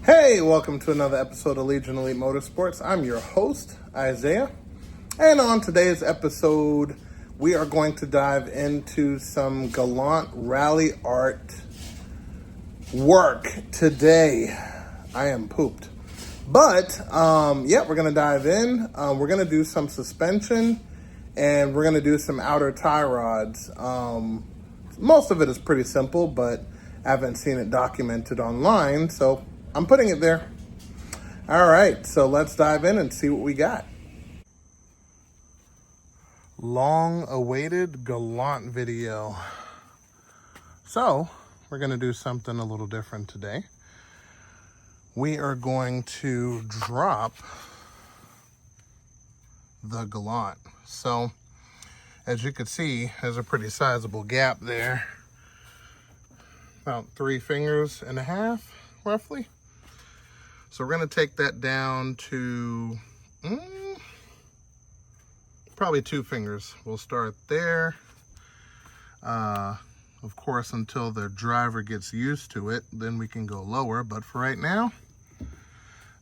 Hey, welcome to another episode of Legion Elite Motorsports. I'm your host, Isaiah. And on today's episode, we are going to dive into some Galant Ralliart work today. I am pooped. But, we're going to dive in. We're going to do some suspension, and we're going to do some outer tie rods. Most of it is pretty simple, but I haven't seen it documented online, so I'm putting it there. All right, so let's dive in and see what we got. Long-awaited Galant video. So, we're going to do something a little different today. We are going to drop the Galant. So, as you can see, there's a pretty sizable gap there. About 3.5 fingers, roughly. So we're going to take that down to probably 2 fingers. We'll start there. Of course, until the driver gets used to it, then we can go lower. But for right now,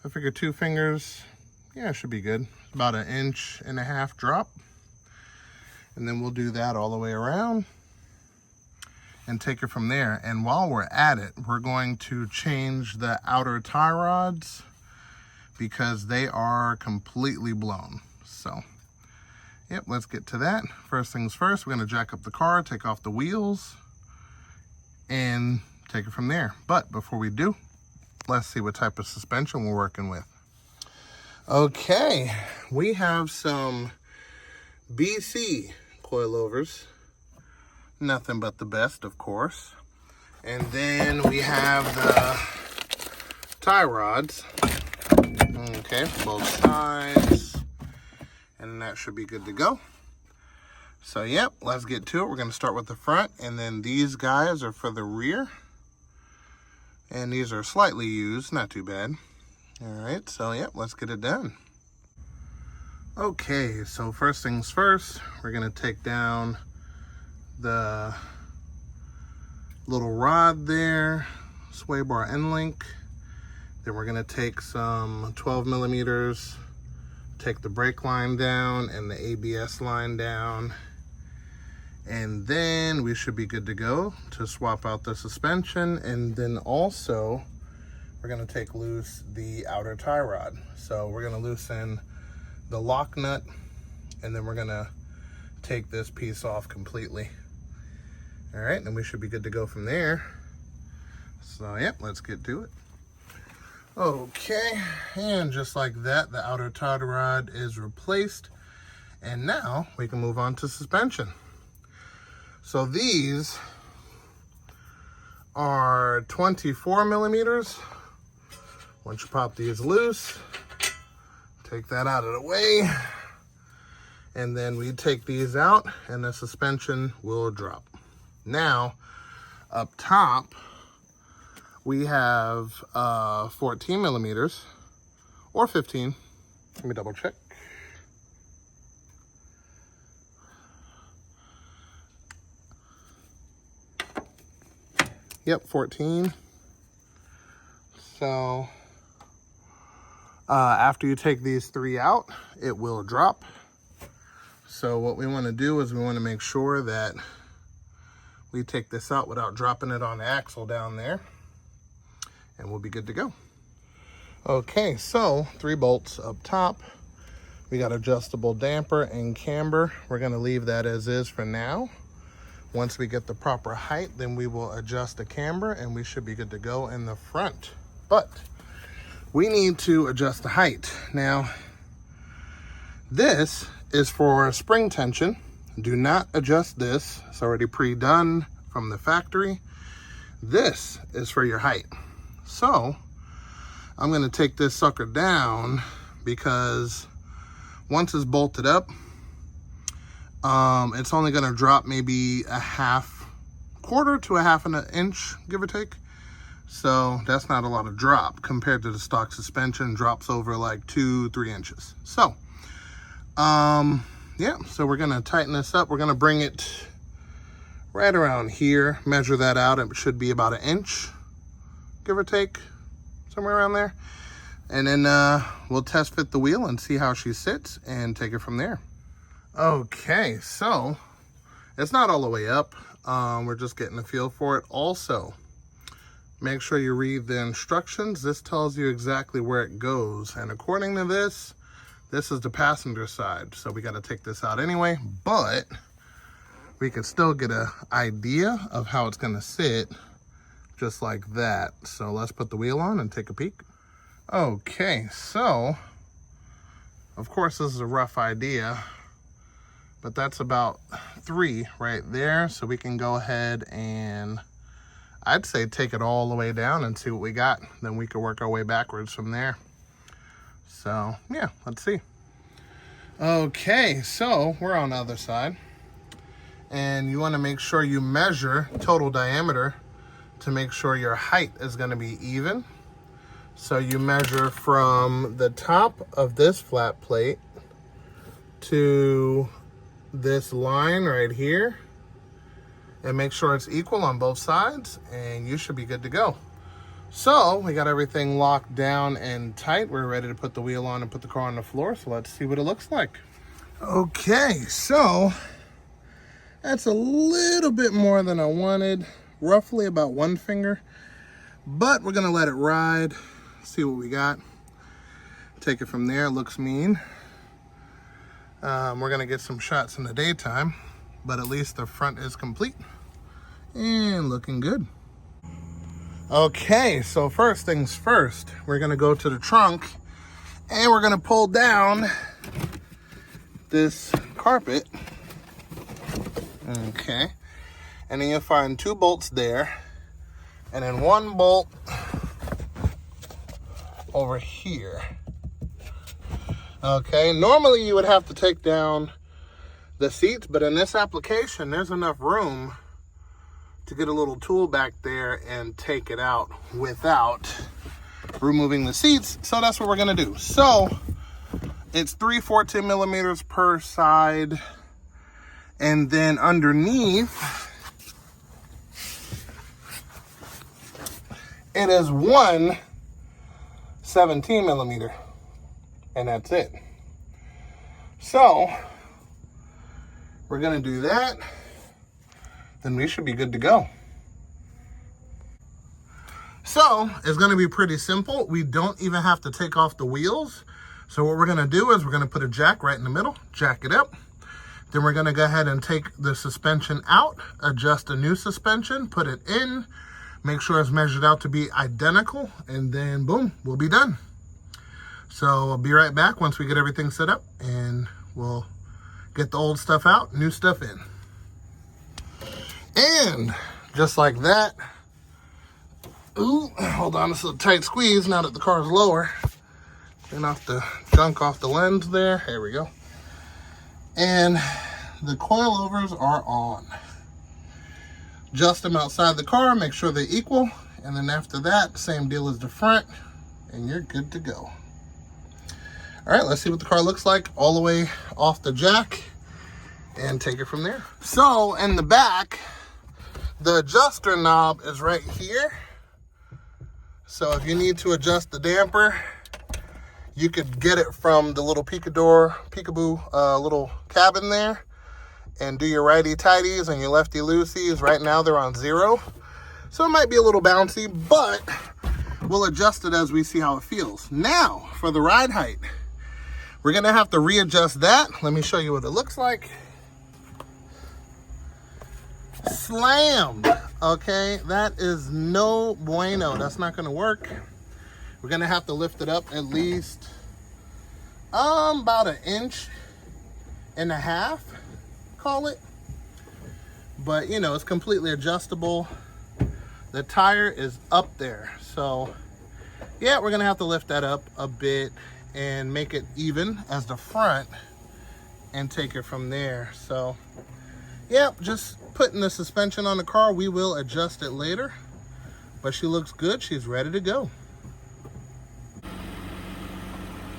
I figure 2 fingers, yeah, should be good. About 1.5 inch drop. And then we'll do that all the way around and take it from there. And while we're at it, we're going to change the outer tie rods because they are completely blown. So, yep, let's get to that. First things first, we're gonna jack up the car, take off the wheels, and take it from there. But before we do, let's see what type of suspension we're working with. Okay, we have some BC coilovers. Nothing but the best, of course. And then we have the tie rods. Okay, both sides. And that should be good to go. So, yep, let's get to it. We're going to start with the front, and then these guys are for the rear. And these are slightly used, not too bad. All right, so, yep, let's get it done. Okay, so first things first, we're going to take down the little rod there, sway bar end link. Then we're going to take some 12 millimeters, take the brake line down and the ABS line down. And then we should be good to go to swap out the suspension. And then also, we're going to take loose the outer tie rod. So we're going to loosen the lock nut, and then we're going to take this piece off completely. All right, and we should be good to go from there. So, yep, let's get to it. Okay, and just like that, the outer tie rod is replaced. And now we can move on to suspension. So these are 24 millimeters. Once you pop these loose, take that out of the way. And then we take these out and the suspension will drop. Now, up top, we have 14 millimeters or 15. Let me double check. Yep, 14. So, after you take these 3 out, it will drop. So what we want to do is we want to make sure that we take this out without dropping it on the axle down there, and we'll be good to go. Okay, so 3 bolts up top. We got adjustable damper and camber. We're gonna leave that as is for now. Once we get the proper height, then we will adjust the camber and we should be good to go in the front. But we need to adjust the height. Now, this is for spring tension. Do not adjust this. It's already pre-done from the factory. This is for your height. So I'm going to take this sucker down because once it's bolted up, it's only going to drop maybe quarter to a half an inch, give or take. So that's not a lot of drop compared to the stock suspension. Drops over like 2-3 inches. So yeah, so we're gonna tighten this up. We're gonna bring it right around here, measure that out. It should be about 1 inch, give or take. somewhere around there. And then we'll test fit the wheel and see how she sits and take it from there. Okay, so it's not all the way up. We're just getting a feel for it. Also, make sure you read the instructions. This tells you exactly where it goes. And according to this is the passenger side. So we got to take this out anyway, but we could still get an idea of how it's going to sit just like that. So let's put the wheel on and take a peek. Okay, so of course this is a rough idea, but that's about 3 right there. So we can go ahead and I'd say take it all the way down and see what we got. Then we can work our way backwards from there. So yeah, let's see. Okay, so we're on the other side. And you want to make sure you measure total diameter to make sure your height is going to be even. So you measure from the top of this flat plate to this line right here and make sure it's equal on both sides, and you should be good to go. So we got everything locked down and tight. We're ready to put the wheel on and put the car on the floor. So let's see what it looks like. Okay, so that's a little bit more than I wanted, roughly about 1 finger, but we're gonna let it ride, see what we got, take it from there. It looks mean. We're gonna get some shots in the daytime, but at least the front is complete and looking good. Okay, so first things first, we're gonna go to the trunk and we're gonna pull down this carpet. Okay, and then you'll find 2 bolts there, and then 1 bolt over here. Okay, normally you would have to take down the seats, but in this application, there's enough room to get a little tool back there and take it out without removing the seats. So that's what we're gonna do. So it's 3 14 millimeters per side. And then underneath, it is 1 17 millimeter, and that's it. So we're gonna do that, then we should be good to go. So it's gonna be pretty simple. We don't even have to take off the wheels. So what we're gonna do is we're gonna put a jack right in the middle, jack it up. Then we're gonna go ahead and take the suspension out, adjust a new suspension, put it in, make sure it's measured out to be identical, and then boom, we'll be done. So I'll be right back once we get everything set up, and we'll get the old stuff out, new stuff in. And just like that, ooh, hold on, it's a little tight squeeze now that the car is lower. Clean off the junk off the lens there, there we go. And the coilovers are on. Adjust them outside the car, make sure they're equal, and then after that, same deal as the front, and you're good to go. All right, let's see what the car looks like all the way off the jack and take it from there. So in the back, the adjuster knob is right here. So if you need to adjust the damper, you could get it from the little peekaboo little cabin there and do your righty-tighties and your lefty-loosies. Right now they're on 0. So it might be a little bouncy, but we'll adjust it as we see how it feels. Now, for the ride height, we're gonna have to readjust that. Let me show you what it looks like. Slammed, okay? That is no bueno, that's not gonna work. We're gonna have to lift it up at least about 1.5 inches, call it. But you know, it's completely adjustable. The tire is up there. So yeah, we're gonna have to lift that up a bit and make it even as the front and take it from there. So yeah, just putting the suspension on the car. We will adjust it later, but she looks good. She's ready to go.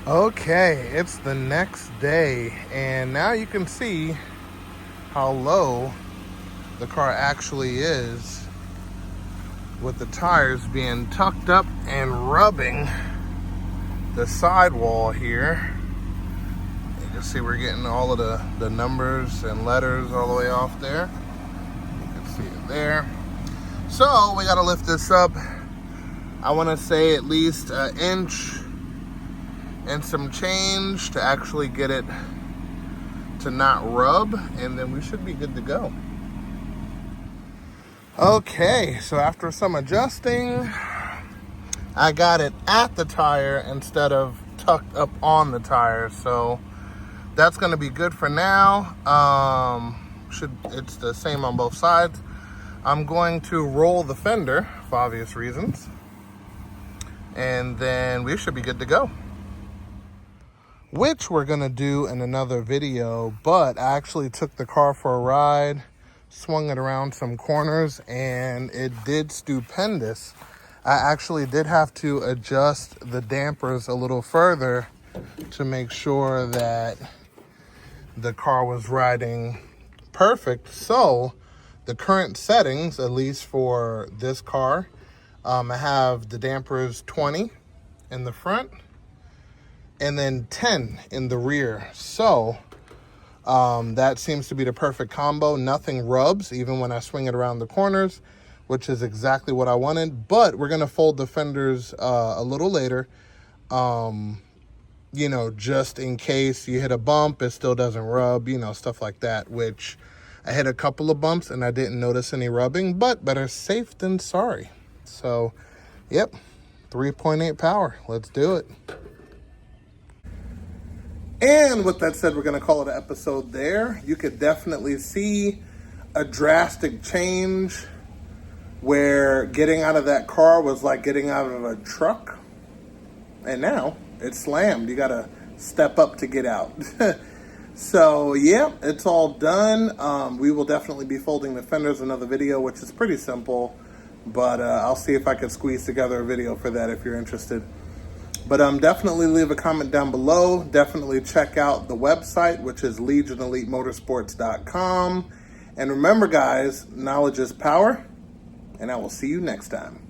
Okay, it's the next day, and now you can see how low the car actually is with the tires being tucked up and rubbing the sidewall here. You can see we're getting all of the numbers and letters all the way off there. You can see it there. So we got to lift this up. I want to say at least an inch and some change to actually get it to not rub, and then we should be good to go. Okay, so after some adjusting, I got it at the tire instead of tucked up on the tire, so that's going to be good for now. It's the same on both sides. I'm going to roll the fender for obvious reasons, and then we should be good to go, which we're going to do in another video. But I actually took the car for a ride, swung it around some corners, and it did stupendous. I actually did have to adjust the dampers a little further to make sure that the car was riding perfect. So the current settings, at least for this car, I have the dampers 20 in the front and then 10 in the rear. So that seems to be the perfect combo. Nothing rubs even when I swing it around the corners, which is exactly what I wanted. But we're gonna fold the fenders a little later, you know, just in case you hit a bump, it still doesn't rub, you know, stuff like that, which I hit a couple of bumps and I didn't notice any rubbing, but better safe than sorry. So, yep, 3.8 power. Let's do it. And with that said, we're going to call it an episode there. You could definitely see a drastic change where getting out of that car was like getting out of a truck. And now it's slammed. You got to step up to get out. So, yeah, it's all done. We will definitely be folding the fenders in another video, which is pretty simple. But I'll see if I can squeeze together a video for that if you're interested. But definitely leave a comment down below. Definitely check out the website, which is legionelitemotorsports.com. And remember, guys, knowledge is power. And I will see you next time.